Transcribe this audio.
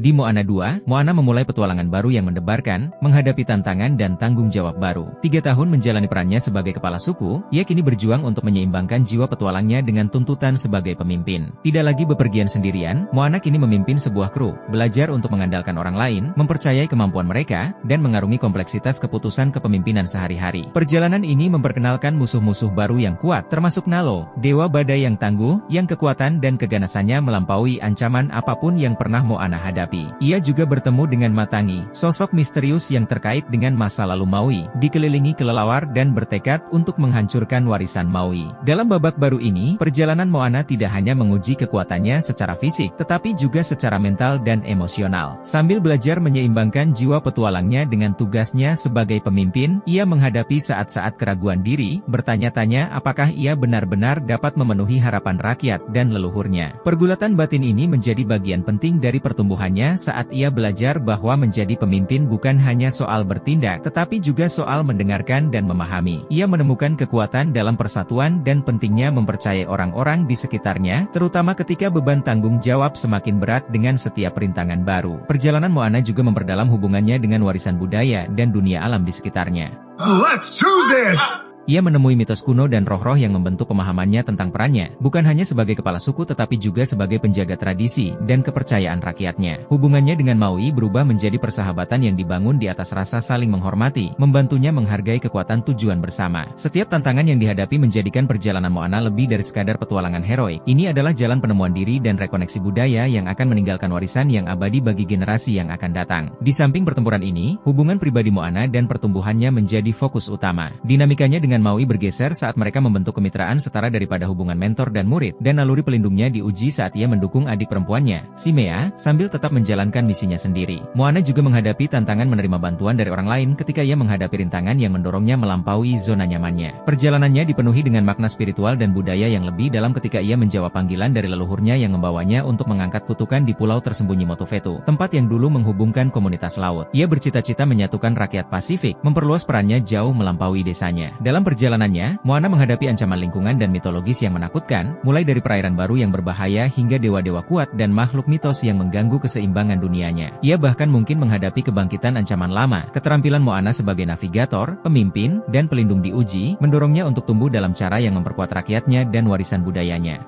Di Moana 2, Moana memulai petualangan baru yang mendebarkan, menghadapi tantangan dan tanggung jawab baru. 3 tahun menjalani perannya sebagai kepala suku, ia kini berjuang untuk menyeimbangkan jiwa petualangnya dengan tuntutan sebagai pemimpin. Tidak lagi bepergian sendirian, Moana kini memimpin sebuah kru, belajar untuk mengandalkan orang lain, mempercayai kemampuan mereka, dan mengarungi kompleksitas keputusan kepemimpinan sehari-hari. Perjalanan ini memperkenalkan musuh-musuh baru yang kuat, termasuk Nalo, dewa badai yang tangguh, yang kekuatan dan keganasannya melampaui ancaman apapun yang pernah Moana hadapi. Ia juga bertemu dengan Matangi, sosok misterius yang terkait dengan masa lalu Maui, dikelilingi kelelawar dan bertekad untuk menghancurkan warisan Maui. Dalam babak baru ini, perjalanan Moana tidak hanya menguji kekuatannya secara fisik, tetapi juga secara mental dan emosional. Sambil belajar menyeimbangkan jiwa petualangnya dengan tugasnya sebagai pemimpin, ia menghadapi saat-saat keraguan diri, bertanya-tanya apakah ia benar-benar dapat memenuhi harapan rakyat dan leluhurnya. Pergulatan batin ini menjadi bagian penting dari pertumbuhannya saat ia belajar bahwa menjadi pemimpin bukan hanya soal bertindak, tetapi juga soal mendengarkan dan memahami. Ia menemukan kekuatan dalam persatuan dan pentingnya mempercayai orang-orang di sekitarnya, terutama ketika beban tanggung jawab semakin berat dengan setiap rintangan baru. Perjalanan Moana juga memperdalam hubungannya dengan warisan budaya dan dunia alam di sekitarnya. Let's do this! Ia menemui mitos kuno dan roh-roh yang membentuk pemahamannya tentang perannya, bukan hanya sebagai kepala suku tetapi juga sebagai penjaga tradisi dan kepercayaan rakyatnya. Hubungannya dengan Maui berubah menjadi persahabatan yang dibangun di atas rasa saling menghormati, membantunya menghargai kekuatan tujuan bersama. Setiap tantangan yang dihadapi menjadikan perjalanan Moana lebih dari sekadar petualangan heroik. Ini adalah jalan penemuan diri dan rekoneksi budaya yang akan meninggalkan warisan yang abadi bagi generasi yang akan datang. Di samping pertempuran ini, hubungan pribadi Moana dan pertumbuhannya menjadi fokus utama. Dinamikanya dengan Maui bergeser saat mereka membentuk kemitraan setara daripada hubungan mentor dan murid, dan naluri pelindungnya diuji saat ia mendukung adik perempuannya, si Mea, sambil tetap menjalankan misinya sendiri. Moana juga menghadapi tantangan menerima bantuan dari orang lain ketika ia menghadapi rintangan yang mendorongnya melampaui zona nyamannya. Perjalanannya dipenuhi dengan makna spiritual dan budaya yang lebih dalam ketika ia menjawab panggilan dari leluhurnya yang membawanya untuk mengangkat kutukan di pulau tersembunyi Motofetu, tempat yang dulu menghubungkan komunitas laut. Ia bercita-cita menyatukan rakyat Pasifik, memperluas perannya jauh melampaui desanya. Dalam perjalanannya, Moana menghadapi ancaman lingkungan dan mitologis yang menakutkan, mulai dari perairan baru yang berbahaya hingga dewa-dewa kuat dan makhluk mitos yang mengganggu keseimbangan dunianya. Ia bahkan mungkin menghadapi kebangkitan ancaman lama. Keterampilan Moana sebagai navigator, pemimpin, dan pelindung diuji, mendorongnya untuk tumbuh dalam cara yang memperkuat rakyatnya dan warisan budayanya.